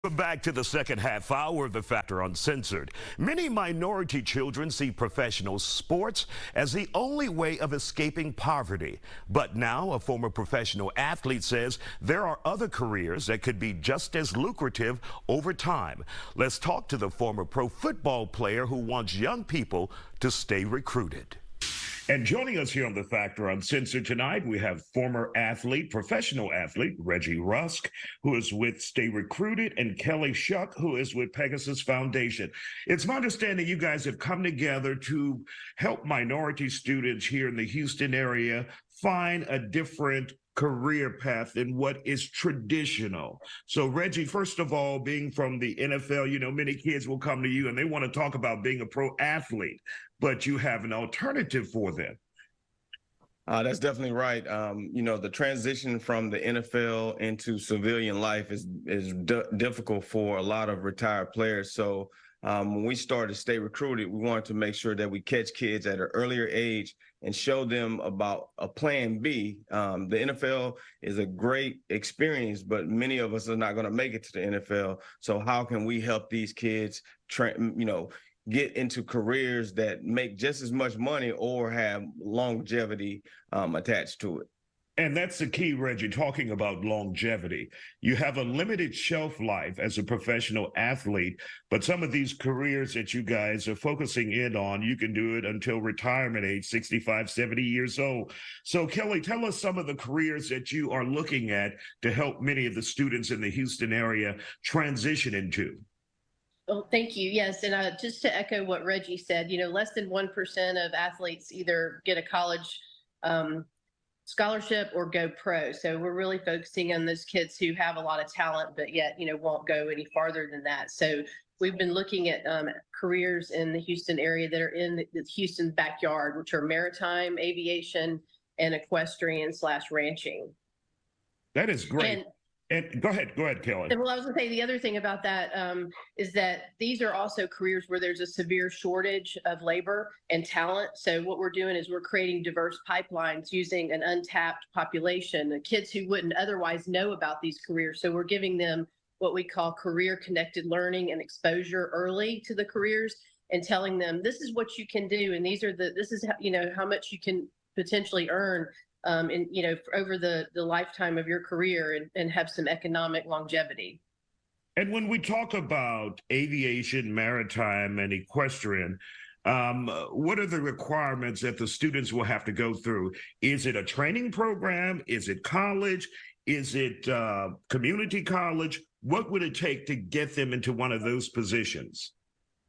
Welcome back to the second half hour of The Factor Uncensored. Many minority children see professional sports as the only way of escaping poverty. But now a former professional athlete says there are other careers that could be just as lucrative over time. Let's talk to the former pro football player who wants young people to stay recruited. And joining us here on The Factor Uncensored tonight, we have former athlete, professional athlete, Reggie Rusk, who is with Stay Recruited, and Kelly Shuck, who is with Pegasus Foundation. It's my understanding you guys have come together to help minority students here in the Houston area find a different career path than what is traditional. So Reggie, first of all, being from the NFL, you know, many kids will come to you and they want to talk about being a pro athlete, but you have an alternative for them. That's definitely right. You know, the transition from the NFL into civilian life is difficult for a lot of retired players. So when we started Stay Recruited, we wanted to make sure that we catch kids at an earlier age and show them about a plan B. The NFL is a great experience, but many of us are not going to make it to the NFL. So how can we help these kids, get into careers that make just as much money or have longevity attached to it? And that's the key, Reggie, talking about longevity. You have a limited shelf life as a professional athlete, but some of these careers that you guys are focusing in on, you can do it until retirement age, 65, 70 years old. So Kelly, tell us some of the careers that you are looking at to help many of the students in the Houston area transition into. Oh, thank you. Yes. And just to echo what Reggie said, you know, less than 1% of athletes either get a college scholarship or go pro. So we're really focusing on those kids who have a lot of talent, but yet, you know, won't go any farther than that. So we've been looking at careers in the Houston area that are in the Houston backyard, which are maritime, aviation, and equestrian/ranching. That is great. And go ahead, Kelly. Well, I was going to say the other thing about that is that these are also careers where there's a severe shortage of labor and talent. So what we're doing is we're creating diverse pipelines using an untapped population, the kids who wouldn't otherwise know about these careers. So we're giving them what we call career-connected learning and exposure early to the careers, and telling them this is what you can do, and this is how, you know, how much you can potentially earn over the lifetime of your career, and have some economic longevity. And when we talk about aviation, maritime, and equestrian, what are the requirements that the students will have to go through? Is it a training program? Is it college? Is it community college? What would it take to get them into one of those positions?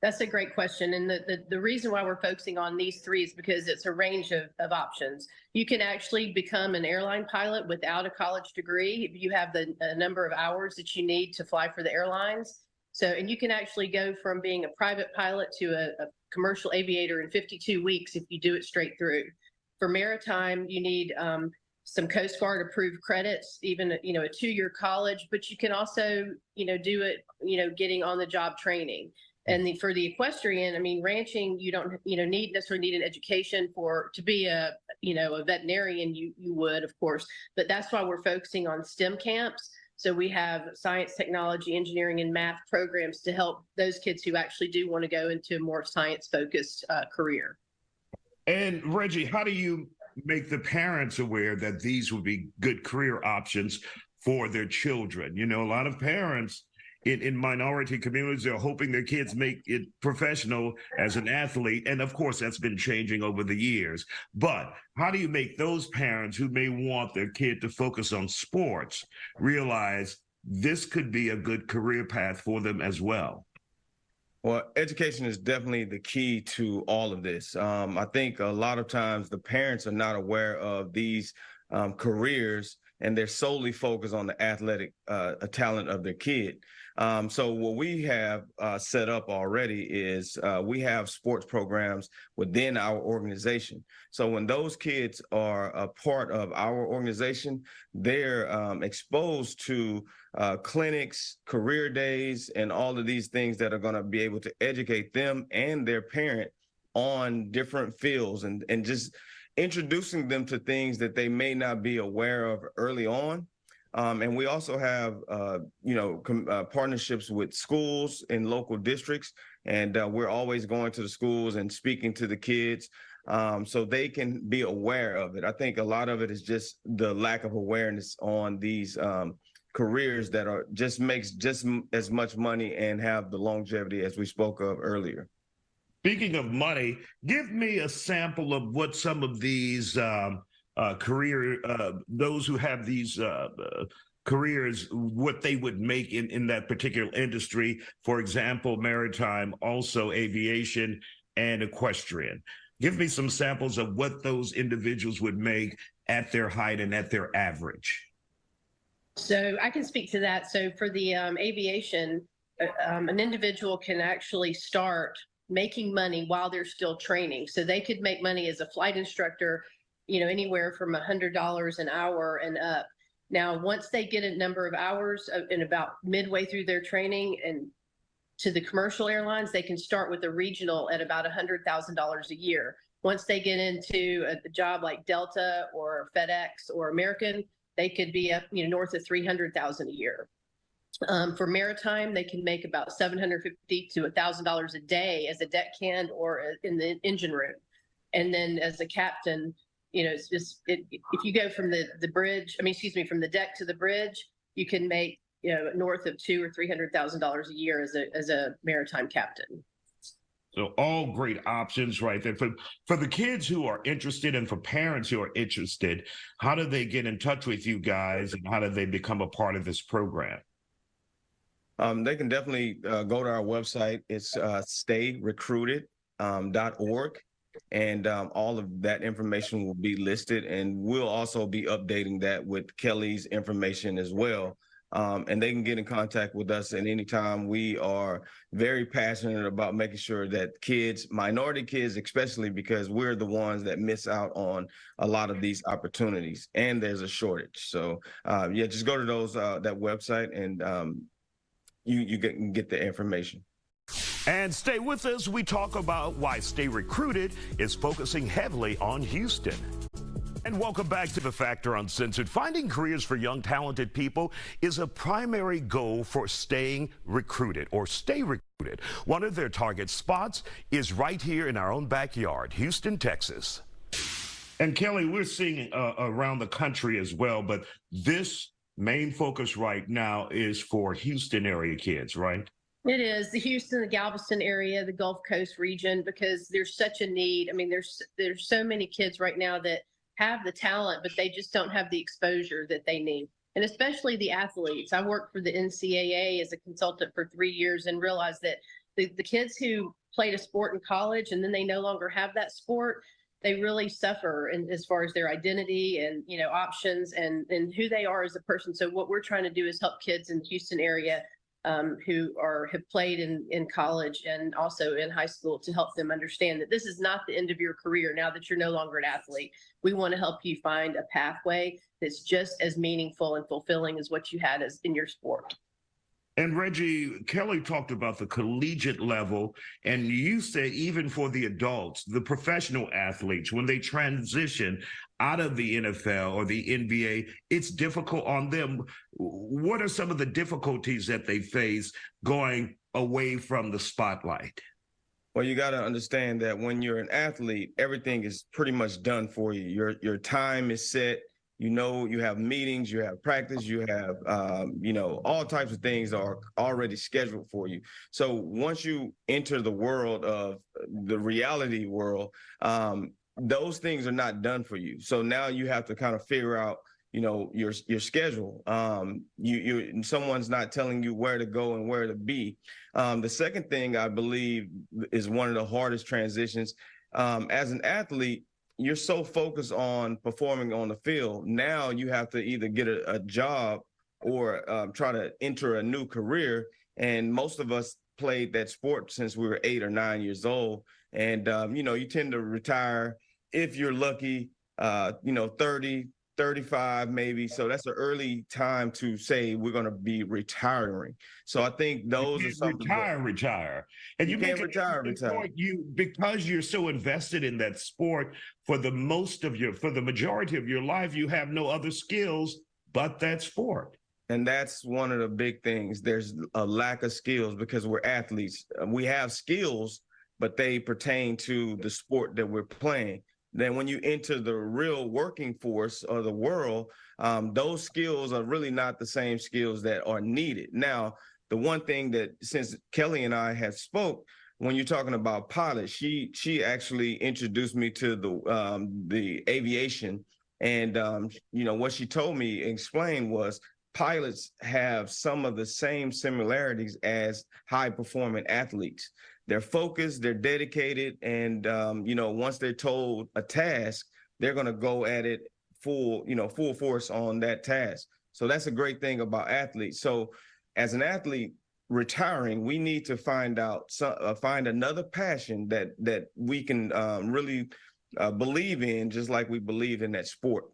That's a great question. And the reason why we're focusing on these three is because it's a range of options. You can actually become an airline pilot without a college degree if you have the number of hours that you need to fly for the airlines. So, and you can actually go from being a private pilot to a commercial aviator in 52 weeks if you do it straight through. For maritime, you need some Coast Guard approved credits, even, you know, a 2-year college, but you can also, you know, do it, you know, getting on the job training. And for the equestrian, I mean, ranching, you don't, necessarily need an education to be a veterinarian. You would, of course, but that's why we're focusing on STEM camps. So we have science, technology, engineering, and math programs to help those kids who actually do want to go into a more science-focused career. And Reggie, how do you make the parents aware that these would be good career options for their children? You know, a lot of parents in minority communities are hoping their kids make it professional as an athlete. And of course, that's been changing over the years. But how do you make those parents who may want their kid to focus on sports realize this could be a good career path for them as well? Well, education is definitely the key to all of this. I think a lot of times the parents are not aware of these careers, and they're solely focused on the athletic talent of their kid. So what we have set up already is we have sports programs within our organization. So when those kids are a part of our organization, they're exposed to clinics, career days, and all of these things that are going to be able to educate them and their parent on different fields, and just introducing them to things that they may not be aware of early on. And we also have, partnerships with schools in local districts. And we're always going to the schools and speaking to the kids so they can be aware of it. I think a lot of it is just the lack of awareness on these careers that are makes just as much money and have the longevity as we spoke of earlier. Speaking of money, give me a sample of what some of these those who have these careers, what they would make in that particular industry. For example, maritime, also aviation and equestrian. Give me some samples of what those individuals would make at their height and at their average. So I can speak to that. So for the aviation, an individual can actually start making money while they're still training. So they could make money as a flight instructor, anywhere from $100 an hour and up. Now, once they get a number of hours and about midway through their training and to the commercial airlines, they can start with a regional at about $100,000 a year. Once they get into a job like Delta or FedEx or American, they could be up, north of $300,000 a year. For maritime, they can make about $750 to $1,000 a day as a deckhand or in the engine room. And then as a captain, if you go from from the deck to the bridge, you can make north of $200,000 or $300,000 a year as a maritime captain. So all great options right there. For the kids who are interested and for parents who are interested, how do they get in touch with you guys and how do they become a part of this program? They can definitely go to our website. It's stayrecruited.org. And all of that information will be listed. And we'll also be updating that with Kelly's information as well. And they can get in contact with us at any time. We are very passionate about making sure that kids, minority kids especially, because we're the ones that miss out on a lot of these opportunities and there's a shortage. So just go to that website and you can get the information. And stay with us. We talk about why Stay Recruited is focusing heavily on Houston. And welcome back to The Factor Uncensored. Finding careers for young, talented people is a primary goal for Staying Recruited or Stay Recruited. One of their target spots is right here in our own backyard, Houston, Texas. And Kelly, we're seeing around the country as well, but this main focus right now is for Houston area kids, right? It is the Houston, the Galveston area, the Gulf Coast region, because there's such a need. I mean, there's so many kids right now that have the talent, but they just don't have the exposure that they need. And especially the athletes. I worked for the NCAA as a consultant for 3 years and realized that the kids who played a sport in college and then they no longer have that sport, they really suffer as far as their identity and, options and who they are as a person. So what we're trying to do is help kids in the Houston area who have played in college and also in high school to help them understand that this is not the end of your career now that you're no longer an athlete. We want to help you find a pathway that's just as meaningful and fulfilling as what you had in your sport. And Reggie, Kelly talked about the collegiate level, and you said even for the adults, the professional athletes, when they transition out of the NFL or the NBA, it's difficult on them. What are some of the difficulties that they face going away from the spotlight? Well, you got to understand that when you're an athlete, everything is pretty much done for you. Your time is set. You have meetings, you have practice, you have, all types of things are already scheduled for you. So once you enter the world of the reality world, those things are not done for you. So now you have to kind of figure out, your schedule. Someone's not telling you where to go and where to be. The second thing I believe is one of the hardest transitions. As an athlete, you're so focused on performing on the field. Now you have to either get a job or try to enter a new career. And most of us played that sport since we were 8 or 9 years old. And, you tend to retire if you're lucky, 30, 35 maybe. So that's an early time to say we're going to be retiring. So I think those are some retire. And you can't retire. Because you're so invested in that sport for the majority of your life, you have no other skills but that sport. And that's one of the big things. There's a lack of skills because we're athletes. We have skills, but they pertain to the sport that we're playing. Then when you enter the real working force of the world, those skills are really not the same skills that are needed. Now, the one thing that, since Kelly and I have spoke, when you're talking about pilots, she actually introduced me to the aviation. And, what she told me, explained was, pilots have some of the same similarities as high-performing athletes. They're focused, they're dedicated, and once they're told a task, they're going to go at it full force on that task. So that's a great thing about athletes. So as an athlete retiring, we need to find another passion that we can really believe in, just like we believe in that sport.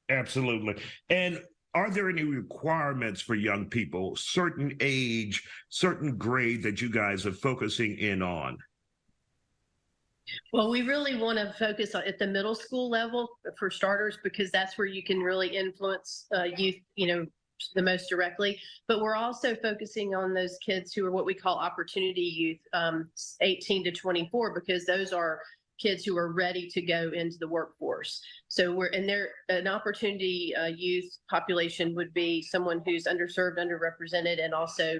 Absolutely. And are there any requirements for young people, certain age, certain grade that you guys are focusing in on? Well, we really want to focus at the middle school level for starters, because that's where you can really influence youth, the most directly. But we're also focusing on those kids who are what we call opportunity youth, 18 to 24, because those are kids who are ready to go into the workforce. So an opportunity youth population would be someone who's underserved, underrepresented, and also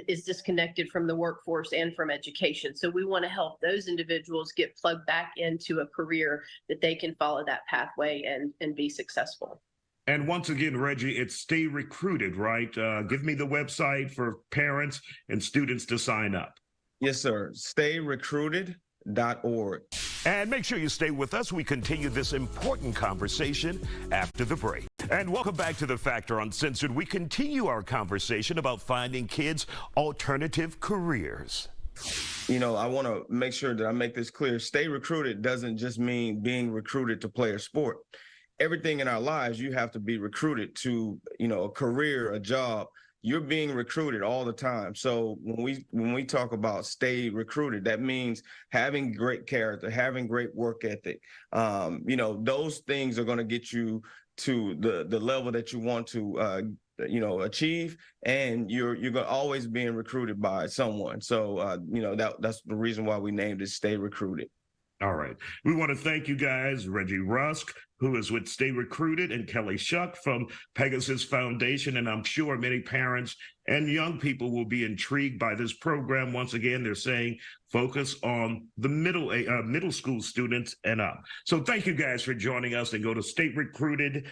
is disconnected from the workforce and from education. So we want to help those individuals get plugged back into a career that they can follow that pathway and be successful. And once again, Reggie, it's Stay Recruited, right? Give me the website for parents and students to sign up. Yes, sir. StayRecruited.org. And make sure you stay with us. We continue this important conversation after the break. And welcome back to The Factor Uncensored. We continue our conversation about finding kids alternative careers. I want to make sure that I make this clear. Stay recruited doesn't just mean being recruited to play a sport. Everything in our lives, you have to be recruited to, a career, a job. You're being recruited all the time. So when we talk about stay recruited, that means having great character, having great work ethic. Those things are going to get you to the level that you want to achieve, and you're going to always being recruited by someone. So that's the reason why we named it Stay Recruited. All right. We want to thank you guys, Reggie Rusk, who is with Stay Recruited, and Kelly Shuck from Pegasus Foundation. And I'm sure many parents and young people will be intrigued by this program. Once again, they're saying focus on the middle school students and up. So thank you guys for joining us, and go to Stay Recruited,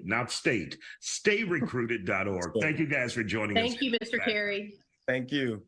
not state, stayrecruited.org. Thank you guys for joining us. Thank you, Mr. Carey. Thank you.